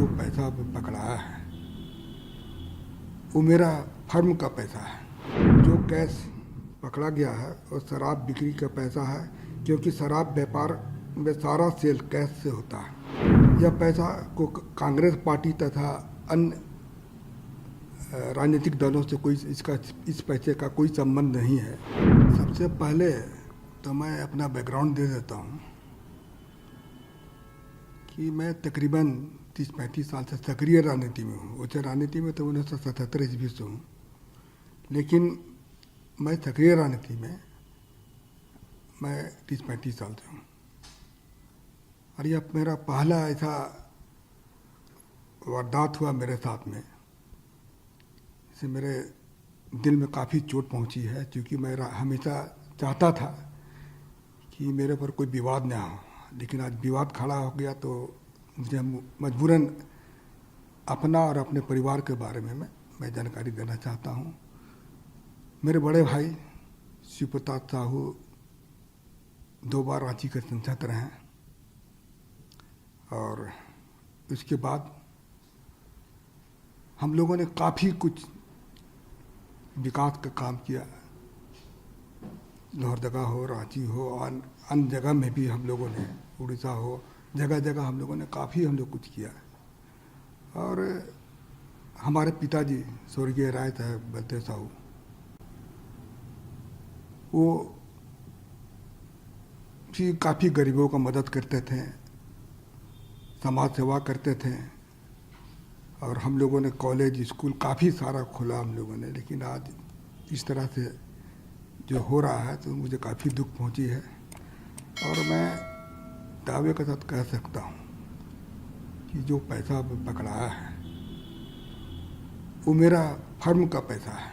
जो पैसा पकड़ाया है वो मेरा फर्म का पैसा है। जो कैश पकड़ा गया है वो शराब बिक्री का पैसा है, क्योंकि शराब व्यापार में सारा सेल कैश से होता है। यह पैसा को कांग्रेस पार्टी तथा अन्य राजनीतिक दलों से कोई इस पैसे का कोई संबंध नहीं है। सबसे पहले तो मैं अपना बैकग्राउंड दे देता हूँ कि मैं तकरीबन 30-35 साल से सक्रिय राजनीति में हूँ। उच्च राजनीति में तो 1977 ईस्वी से हूँ, लेकिन मैं सक्रिय राजनीति में मैं 30-35 साल से हूँ। और यह मेरा पहला ऐसा वारदात हुआ मेरे साथ में, इससे मेरे दिल में काफ़ी चोट पहुँची है, क्योंकि मैं हमेशा चाहता था कि मेरे पर कोई विवाद ना हो, लेकिन आज विवाद खड़ा हो गया तो मुझे मजबूरन अपना और अपने परिवार के बारे में मैं जानकारी देना चाहता हूँ। मेरे बड़े भाई शिव प्रताप साहू 2 बार रांची के सांसद रहे हैं, और उसके बाद हम लोगों ने काफ़ी कुछ विकास का काम किया। लोहरदगा हो, रांची हो, और अन्य जगह में भी हम लोगों ने, उड़ीसा हो, जगह जगह हम लोगों ने काफ़ी कुछ किया। और हमारे पिताजी स्वर्गीय राय साहब बलदेव साहू, वो भी काफ़ी गरीबों का मदद करते थे, समाज सेवा करते थे, और हम लोगों ने कॉलेज स्कूल काफ़ी सारा खोला हम लोगों ने। लेकिन आज इस तरह से जो हो रहा है तो मुझे काफ़ी दुख पहुंची है, और मैं दावे के साथ कह सकता हूं कि जो पैसा पकड़ाया है वो मेरा फर्म का पैसा है।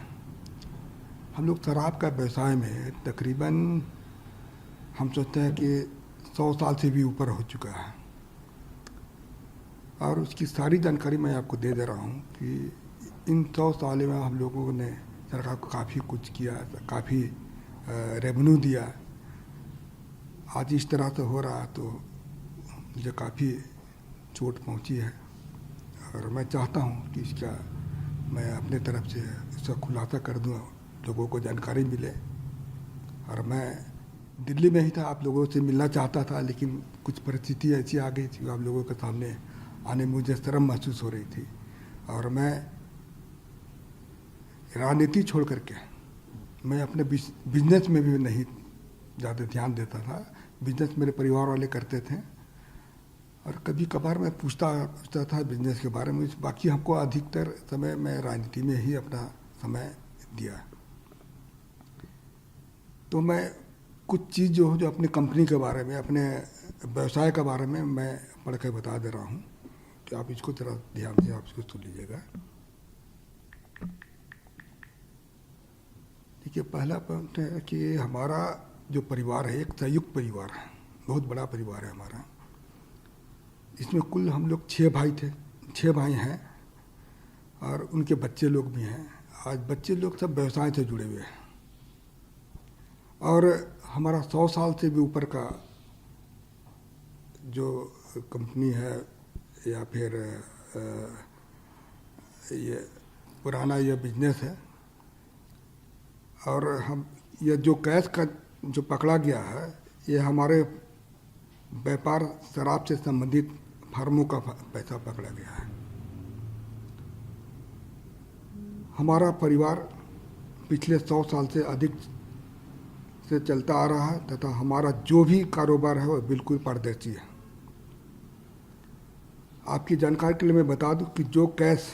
हम लोग शराब का व्यवसाय में तकरीबन हम सोचते हैं कि 100 साल से भी ऊपर हो चुका है, और उसकी सारी जानकारी मैं आपको दे रहा हूँ कि इन 100 साल में हम लोगों ने सरकार को काफ़ी कुछ किया, काफ़ी रेवेन्यू दिया। आज इस तरह से हो रहा तो मुझे काफ़ी चोट पहुंची है, और मैं चाहता हूं कि इसका मैं अपने तरफ से इसका खुलासा कर दूं, लोगों को जानकारी मिले। और मैं दिल्ली में ही था, आप लोगों से मिलना चाहता था, लेकिन कुछ परिस्थिति ऐसी आ गई थी, आप लोगों के सामने आने में मुझे शर्म महसूस हो रही थी। और मैं राजनीति छोड़ करके मैं अपने बिजनेस में भी नहीं ज़्यादा ध्यान देता था। बिजनेस मेरे परिवार वाले करते थे, और कभी कभार मैं पूछता था बिजनेस के बारे में। बाकी हमको अधिकतर समय मैं राजनीति में ही अपना समय दिया। तो मैं कुछ चीज़ जो अपनी कंपनी के बारे में, अपने व्यवसाय के बारे में मैं पढ़ के बता दे रहा हूँ, कि आप इसको जरा ध्यान से आप इसको सुन लीजिएगा। देखिए, पहला पॉइंट है कि हमारा जो परिवार है एक संयुक्त परिवार है, बहुत बड़ा परिवार है हमारा। इसमें कुल हम लोग 6 भाई थे, 6 भाई हैं, और उनके बच्चे लोग भी हैं। आज बच्चे लोग सब व्यवसाय से जुड़े हुए हैं, और हमारा 100 साल से भी ऊपर का जो कंपनी है, या फिर ये पुराना ये बिजनेस है। और हम ये जो कैश का जो पकड़ा गया है, ये हमारे व्यापार शराब से संबंधित फर्मों का पैसा पकड़ा गया है। हमारा परिवार पिछले 100 साल से अधिक से चलता आ रहा है, तथा हमारा जो भी कारोबार है वो बिल्कुल पारदर्शी है। आपकी जानकारी के लिए मैं बता दूं कि जो कैश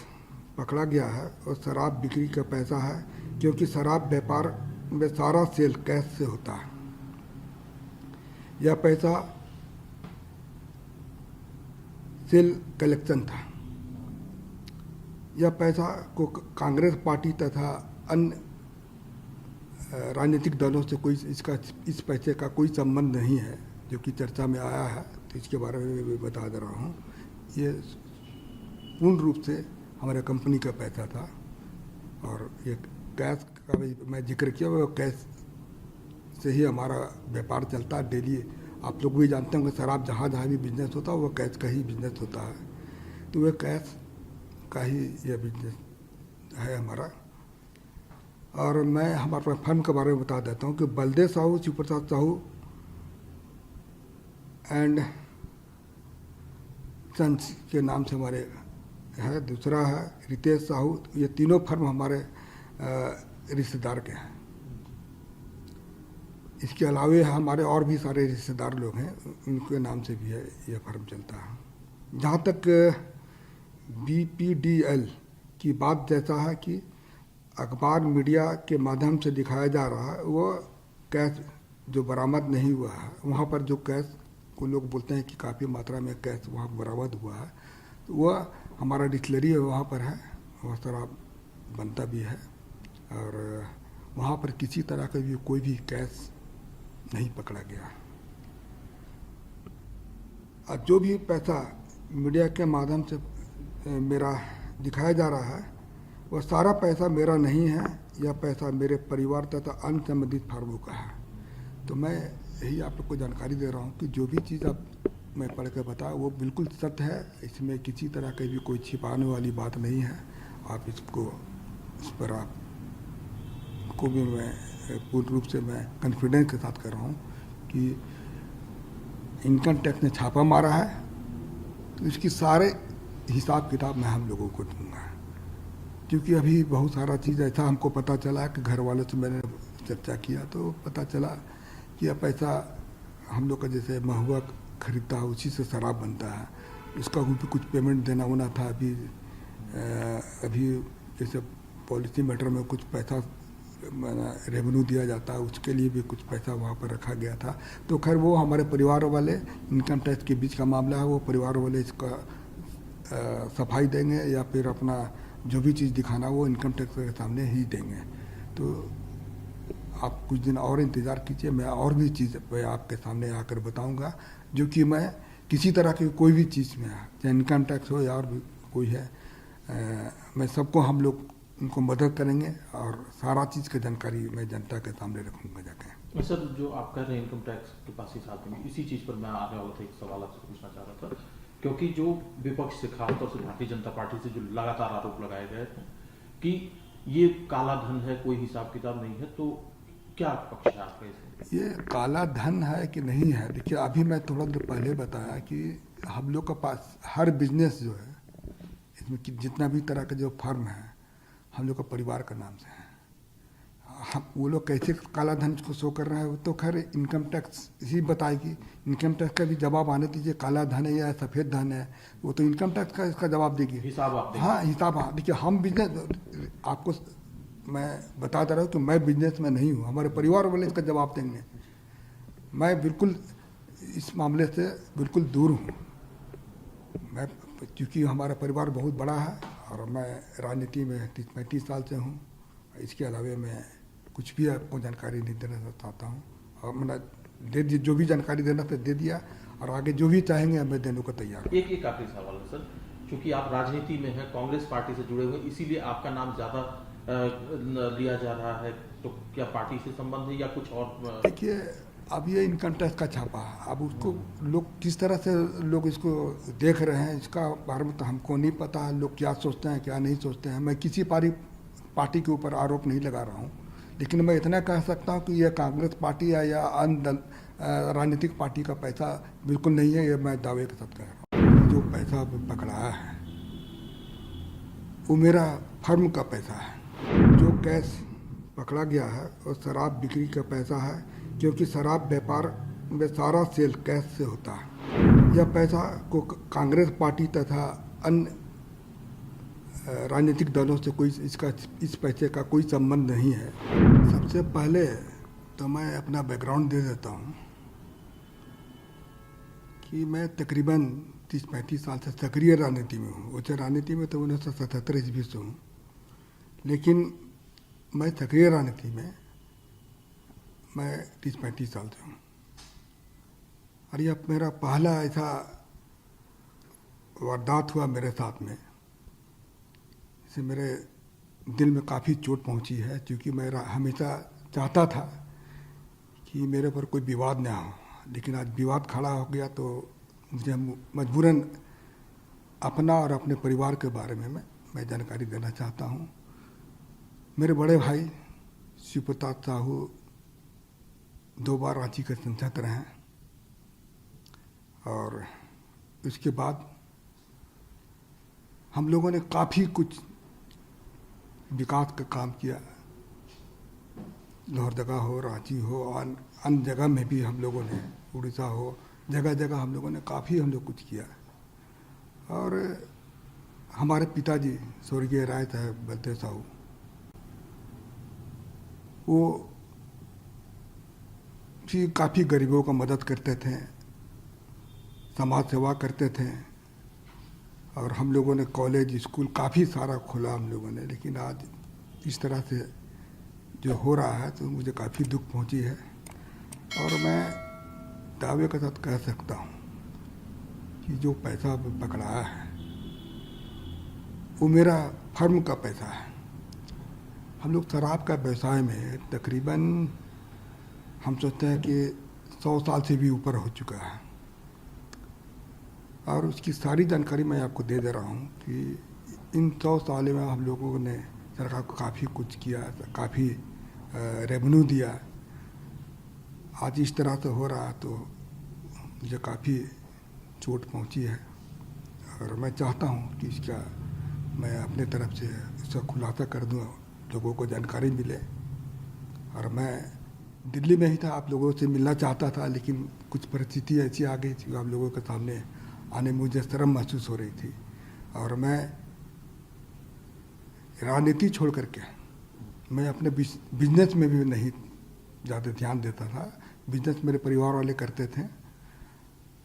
पकड़ा गया है वो शराब बिक्री का पैसा है, क्योंकि शराब व्यापार में सारा सेल कैश से होता है। यह पैसा सेल कलेक्शन था। यह पैसा को कांग्रेस पार्टी तथा अन्य राजनीतिक दलों से इस पैसे का कोई संबंध नहीं है, जो कि चर्चा में आया है। तो इसके बारे में मैं बता दे रहा हूँ, ये पूर्ण रूप से हमारे कंपनी का पैसा था। और ये कैश का भी मैं जिक्र किया, वो कैश से ही हमारा व्यापार चलता है डेली। आप लोग भी जानते होंगे, शराब जहाँ जहाँ भी बिजनेस होता है वो कैश का ही बिजनेस होता है। तो वह कैश का ही यह बिजनेस है हमारा। और मैं हमारे फर्म के बारे में बता देता हूँ कि बलदेव साहू, शिव प्रसाद साहू एंड सन्स के नाम से हमारे है। दूसरा है रितेश साहू। ये तीनों फर्म हमारे रिश्तेदार के हैं। इसके अलावे हमारे और भी सारे रिश्तेदार लोग हैं, उनके नाम से भी है यह फर्म चलता है। जहाँ तक BPDL की बात जैसा है कि अखबार मीडिया के माध्यम से दिखाया जा रहा है, वो कैश जो बरामद नहीं हुआ है, वहाँ पर जो कैश को लोग बोलते हैं कि काफ़ी मात्रा में कैश वहाँ बरामद हुआ है, तो वह हमारा डिस्टिलरी है वहाँ पर है, वह शराब बनता भी है और वहाँ पर किसी तरह का भी कोई भी कैश नहीं पकड़ा गया। और जो भी पैसा मीडिया के माध्यम से मेरा दिखाया जा रहा है, वह सारा पैसा मेरा नहीं है, यह पैसा मेरे परिवार तथा अन्य संबंधित फर्मों का है। तो मैं यही आप लोग को जानकारी दे रहा हूँ कि जो भी चीज़ आप मैं पढ़ के बताया वो बिल्कुल सत्य है, इसमें किसी तरह की भी कोई छिपाने वाली बात नहीं है। आप इसको इस पर आप को भी मैं पूर्ण रूप से मैं कॉन्फिडेंस के साथ कर रहा हूँ कि इनकम टैक्स ने छापा मारा है, तो इसकी सारे हिसाब किताब मैं हम लोगों को दूंगा। क्योंकि अभी बहुत सारा चीज़ ऐसा हमको पता चला कि घर वालों से मैंने चर्चा किया तो पता चला कि यह पैसा हम लोग का जैसे महुआ खरीदता है उसी से शराब बनता है, इसका भी कुछ पेमेंट देना होना था। अभी जैसे पॉलिसी मैटर में कुछ पैसा रेवेन्यू दिया जाता है, उसके लिए भी कुछ पैसा वहाँ पर रखा गया था। तो खैर वो हमारे परिवार वाले, इनकम टैक्स के बीच का मामला है, वो परिवार वाले इसका सफाई देंगे या फिर अपना जो भी चीज़ दिखाना वो इनकम टैक्स के सामने ही देंगे। तो आप कुछ दिन और इंतज़ार कीजिए, मैं और भी चीज़ आपके सामने आकर बताऊंगा, जो कि मैं किसी तरह की कोई भी चीज़ में, चाहे इनकम टैक्स हो या और भी कोई है, मैं सबको हम लोग उनको मदद करेंगे और सारा चीज़ की जानकारी मैं जनता के सामने रखूँगा जाके। सर, जो आप कह रहे हैं इनकम टैक्स के पास ही साथ में, इसी चीज़ पर मैं आने वाला था, एक सवाल आपसे पूछना चाह रहा था। क्योंकि जो विपक्ष से, खासतौर से भारतीय जनता पार्टी से जो लगातार आरोप लगाए गए थे कि ये काला धन है, कोई हिसाब किताब नहीं है, तो क्या पक्ष है आपका इसमें? ये काला धन है कि नहीं है, देखिए अभी मैं थोड़ा देर पहले बताया कि हम लोग के पास हर बिजनेस जो है, इसमें जितना भी तरह का जो फर्म है हम लोग का परिवार का नाम से है। हम वो लोग कैसे काला धन को शो कर रहे हैं वो तो खैर इनकम टैक्स ही बताएगी। इनकम टैक्स का भी जवाब आने दीजिए, काला धन है या सफ़ेद धन है, वो तो इनकम टैक्स का इसका जवाब देगी। हिसाब आप देंगे? हाँ, हिसाब। हाँ, देखिए हम बिजनेस, आपको मैं बता दे रहा हूँ कि मैं बिजनेस में नहीं हूँ, हमारे परिवार वाले इसका जवाब देंगे। मैं बिल्कुल इस मामले से बिल्कुल दूर हूँ। मैं, क्योंकि हमारा परिवार बहुत बड़ा है और मैं राजनीति में 35 साल से हूँ। इसके अलावा मैं कुछ भी आपको जानकारी नहीं देना चाहता हूँ, और मैंने दे दी, जो भी जानकारी देना था दे दिया, और आगे जो भी चाहेंगे मैं देने को तैयार हूँ। एक आखिरी सवाल है सर, क्योंकि आप राजनीति में हैं, कांग्रेस पार्टी से जुड़े हुए, इसीलिए आपका नाम ज़्यादा लिया जा रहा है, तो क्या पार्टी से संबंध है या कुछ और? देखिए अब ये इनकम टैक्स का छापा है, अब उसको लोग किस तरह से लोग इसको देख रहे हैं इसका बारे में तो हमको नहीं पता है, लोग क्या सोचते हैं क्या नहीं सोचते हैं। मैं किसी पार्टी के ऊपर आरोप नहीं लगा रहा हूँ, लेकिन मैं इतना कह सकता हूँ कि यह कांग्रेस पार्टी है या अन्य राजनीतिक पार्टी का पैसा बिल्कुल नहीं है, ये मैं दावे के साथ कह रहा हूँ। जो पैसा पकड़ाया है वो मेरा फर्म का पैसा है। जो कैश पकड़ा गया है वो शराब बिक्री का पैसा है, क्योंकि शराब व्यापार में सारा सेल कैश से होता है। यह पैसा को कांग्रेस पार्टी तथा अन्य राजनीतिक दलों से कोई इस पैसे का कोई संबंध नहीं है। सबसे पहले तो मैं अपना बैकग्राउंड दे देता हूँ कि मैं तकरीबन 30-35 साल से सक्रिय राजनीति में हूँ। वैसे राजनीति में तो 1977 ईस्वी से हूँ, लेकिन मैं सक्रिय राजनीति में मैं 30-35 साल से हूँ। और यह मेरा पहला ऐसा वारदात हुआ मेरे साथ में, इससे मेरे दिल में काफ़ी चोट पहुँची है, क्योंकि मैं हमेशा चाहता था कि मेरे पर कोई विवाद ना हो, लेकिन आज विवाद खड़ा हो गया तो मुझे मजबूरन अपना और अपने परिवार के बारे में मैं जानकारी देना चाहता हूँ। मेरे बड़े भाई शिव प्रताप साहू 2 बार रांची के सांसद रहे हैं और इसके बाद हम लोगों ने काफ़ी कुछ विकास का काम किया। लोहरदगा हो, रांची हो, अन्य जगह में भी हम लोगों ने, उड़ीसा हो, जगह जगह हम लोगों ने काफ़ी कुछ किया। और हमारे पिताजी स्वर्गीय राय साहब बलदेव साहू, वो भी काफ़ी गरीबों का मदद करते थे, समाज सेवा करते थे और हम लोगों ने कॉलेज स्कूल काफ़ी सारा खोला हम लोगों ने। लेकिन आज इस तरह से जो हो रहा है तो मुझे काफ़ी दुख पहुंची है और मैं दावे के साथ कह सकता हूं कि जो पैसा पकड़ाया है वो मेरा फर्म का पैसा है। हम लोग शराब का व्यवसाय में तकरीबन हम सोचते हैं कि 100 साल से भी ऊपर हो चुका है और उसकी सारी जानकारी मैं आपको दे रहा हूँ कि इन 100 सालों में हम लोगों ने सरकार को काफ़ी कुछ किया, काफ़ी रेवेन्यू दिया। आज इस तरह से हो रहा तो मुझे काफ़ी चोट पहुंची है और मैं चाहता हूं कि इसका मैं अपने तरफ से इसका खुलासा कर दूं, लोगों को जानकारी मिले। और मैं दिल्ली में ही था, आप लोगों से मिलना चाहता था, लेकिन कुछ परिस्थिति ऐसी आ गई थी, आप लोगों के सामने आने में मुझे शर्म महसूस हो रही थी और मैं राजनीति छोड़ करके मैं अपने बिजनेस में भी नहीं ज़्यादा ध्यान देता था। बिजनेस मेरे परिवार वाले करते थे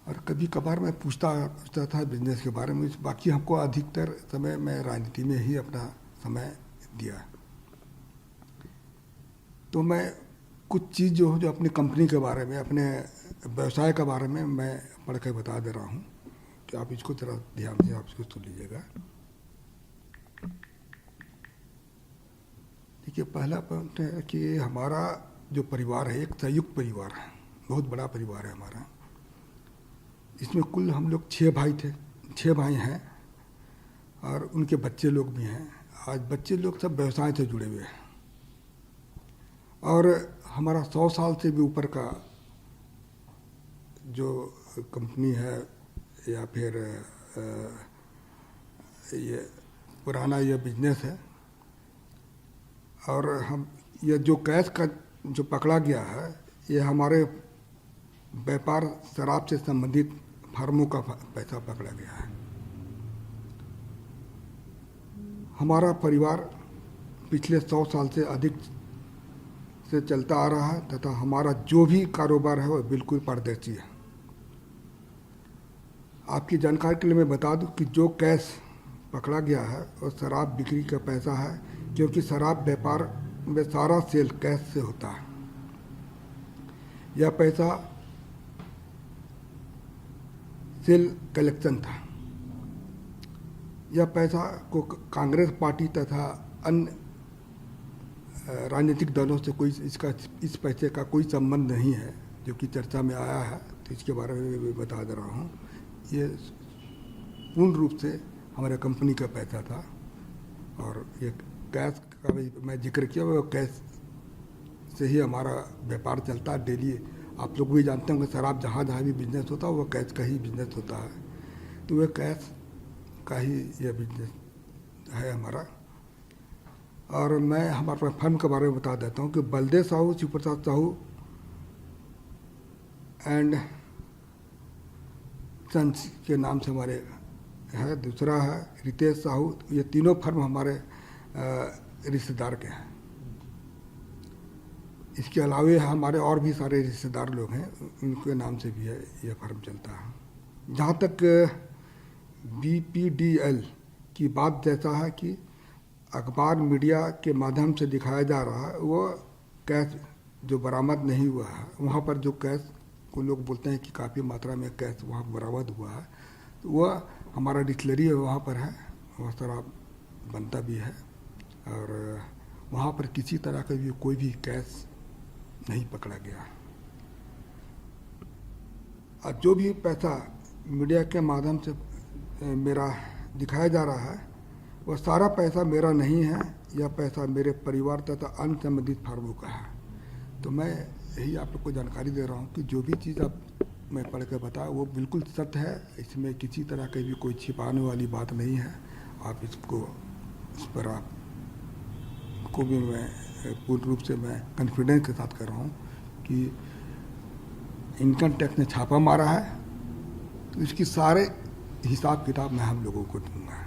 और कभी कभार मैं पूछता था बिजनेस के बारे में। बाकी हमको अधिकतर समय मैं राजनीति में ही अपना समय दिया। तो मैं कुछ चीज़ जो अपनी कंपनी के बारे में, अपने व्यवसाय के बारे में मैं पढ़ के बता दे रहा हूँ कि आप इसको थोड़ा ध्यान से आप इसको सुन लीजिएगा। देखिए, पहला पॉइंट है कि हमारा जो परिवार है एक संयुक्त परिवार है, बहुत बड़ा परिवार है हमारा। इसमें कुल हम लोग 6 भाई थे, 6 भाई हैं और उनके बच्चे लोग भी हैं। आज बच्चे लोग सब व्यवसाय से जुड़े हुए हैं और हमारा 100 साल से भी ऊपर का जो कंपनी है या फिर ये पुराना ये बिजनेस है। और हम ये जो कैश का जो पकड़ा गया है ये हमारे व्यापार शराब से संबंधित फर्मों का पैसा पकड़ा गया है। हमारा परिवार पिछले 100 साल से अधिक से चलता आ रहा है तथा हमारा जो भी कारोबार है वो बिल्कुल पारदर्शी है। आपकी जानकारी के लिए मैं बता दूं कि जो कैश पकड़ा गया है वो शराब बिक्री का पैसा है, क्योंकि शराब व्यापार में सारा सेल कैश से होता है। यह पैसा सेल कलेक्शन था। यह पैसा को कांग्रेस पार्टी तथा अन्य राजनीतिक दलों से कोई इस पैसे का कोई संबंध नहीं है, जो कि चर्चा में आया है। तो इसके बारे में मैं बता दे रहा हूँ, ये पूर्ण रूप से हमारे कंपनी का पैसा था। और ये कैश का भी मैं जिक्र किया, वो कैश से ही हमारा व्यापार चलता है डेली। आप लोग भी जानते होंगे शराब जहाँ जहाँ भी बिजनेस होता है वो कैश का ही बिजनेस होता है। तो वह कैश का ही यह बिजनेस है हमारा। और मैं हमारे फर्म के बारे में बता देता हूँ कि बलदेव साहू, शिव प्रताप साहू एंड सन्स के नाम से हमारे है। दूसरा है रितेश साहू। ये तीनों फर्म हमारे रिश्तेदार के हैं। इसके अलावे हमारे और भी सारे रिश्तेदार लोग हैं, उनके नाम से भी है यह फर्म चलता है। जहाँ तक BPDL की बात जैसा है कि अखबार मीडिया के माध्यम से दिखाया जा रहा है, वो कैश जो बरामद नहीं हुआ है, वहाँ पर जो कैश को लोग बोलते हैं कि काफ़ी मात्रा में कैश वहाँ बरामद हुआ है, तो वह हमारा डिस्टिलरी है वहाँ पर है, वहाँ शराब बनता भी है और वहाँ पर किसी तरह का भी कोई भी कैश नहीं पकड़ा गया। और जो भी पैसा मीडिया के माध्यम से मेरा दिखाया जा रहा है वह सारा पैसा मेरा नहीं है, यह पैसा मेरे परिवार तथा अन्य संबंधित फर्मों का है। तो मैं यही आप लोग को जानकारी दे रहा हूँ कि जो भी चीज़ आप मैं पढ़ कर बताया वो बिल्कुल सत्य है, इसमें किसी तरह की भी कोई छिपाने वाली बात नहीं है। आप इस पर आप को भी मैं पूर्ण रूप से मैं कॉन्फिडेंस के साथ कर रहा हूँ कि इनकम टैक्स ने छापा मारा है तो इसकी सारे हिसाब किताब मैं हम लोगों को दूंगा,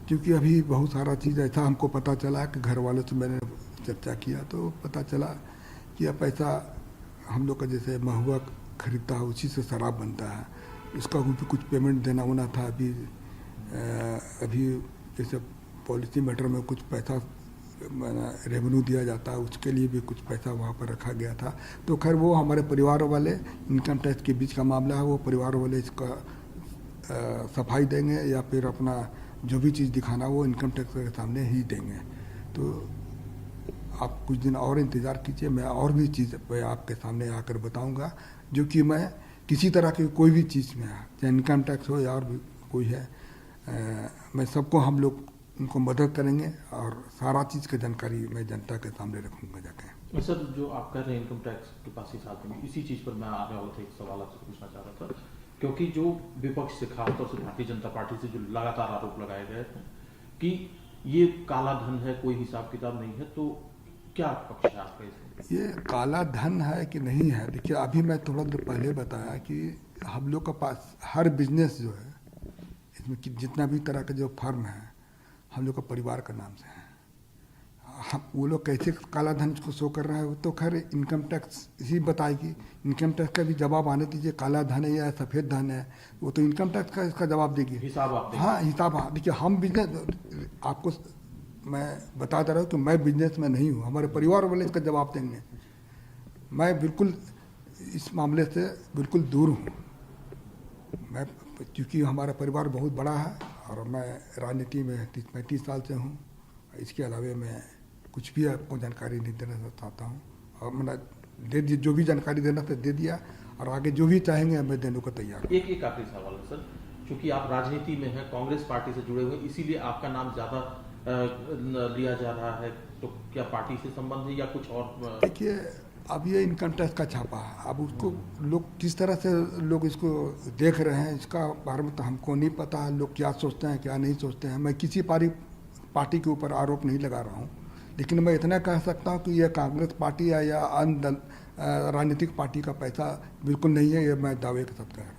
क्योंकि अभी बहुत सारा चीज़ ऐसा हमको पता चला कि घर वालों से मैंने चर्चा किया तो पता चला कि यह पैसा हम लोग का जैसे महुआ खरीदता है उसी से शराब बनता है, इसका भी कुछ पेमेंट देना होना था। अभी जैसे पॉलिसी मैटर में कुछ पैसा रेवेन्यू दिया जाता है, उसके लिए भी कुछ पैसा वहाँ पर रखा गया था। तो खैर वो हमारे परिवार वाले इनकम टैक्स के बीच का मामला है, वो परिवार वाले इसका सफाई देंगे या फिर अपना जो भी चीज़ दिखाना वो इनकम टैक्स के सामने ही देंगे। तो आप कुछ दिन और इंतज़ार कीजिए, मैं और भी चीज़ आपके सामने आकर बताऊंगा, जो कि मैं किसी तरह की कोई भी चीज़ में चाहे इनकम टैक्स हो या और भी कोई है, मैं सबको हम लोग उनको मदद करेंगे और सारा चीज़ की जानकारी मैं जनता के सामने रखूँगा जाके। सर, जो आप कर रहे हैं इनकम टैक्स के पास ही साथ में इसी चीज़ पर मैं आने वाला था, एक सवाल आपसे पूछना चाह रहा था, क्योंकि जो विपक्ष से खासतौर से भारतीय जनता पार्टी से जो लगातार आरोप लगाए गए हैं कि ये काला धन है, कोई हिसाब किताब नहीं है, तो क्या पक्ष है आपका इसमें? ये काला धन है कि नहीं है, देखिए अभी मैं थोड़ा देर पहले बताया कि हम लोग के पास हर बिजनेस जो है इसमें जितना भी तरह का जो फर्म है हम लोग का परिवार का नाम से है। हम वो लोग कैसे काला धन को शो कर रहा है वो तो खैर इनकम टैक्स ही बताएगी। इनकम टैक्स का भी जवाब आने दीजिए, काला धन है या सफ़ेद धन है वो तो इनकम टैक्स का इसका जवाब देगी, हिसाब आप देंगे। हाँ हिसाब। हाँ देखिए हम बिजनेस आपको मैं बता दे रहा हूँ कि मैं बिजनेस में नहीं हूँ, हमारे परिवार वाले इसका जवाब देंगे। मैं बिल्कुल इस मामले से बिल्कुल दूर हूँ, मैं क्योंकि हमारा परिवार बहुत बड़ा है और मैं राजनीति में 35 साल से हूँ। इसके अलावा मैं कुछ भी आपको जानकारी नहीं देना चाहता हूँ और मैंने दे दी, जो भी जानकारी देना था दे दिया और आगे जो भी चाहेंगे मैं देने को तैयार हूँ। एक आखिरी सवाल है सर, क्योंकि आप राजनीति में हैं, कांग्रेस पार्टी से जुड़े हुए, इसीलिए आपका नाम ज़्यादा लिया जा रहा है, तो क्या पार्टी से संबंध है या कुछ और? देखिए अब ये इनकम टैक्स का छापा है, अब उसको लोग किस तरह से लोग इसको देख रहे हैं इसका बारे में तो हमको नहीं पता है, लोग क्या सोचते हैं क्या नहीं सोचते हैं। मैं किसी पार्टी के ऊपर आरोप नहीं लगा रहा हूँ, लेकिन मैं इतना कह सकता हूँ कि यह कांग्रेस पार्टी है या अन्य राजनीतिक पार्टी का पैसा बिल्कुल नहीं है, ये मैं दावे के साथ कह रहा हूँ।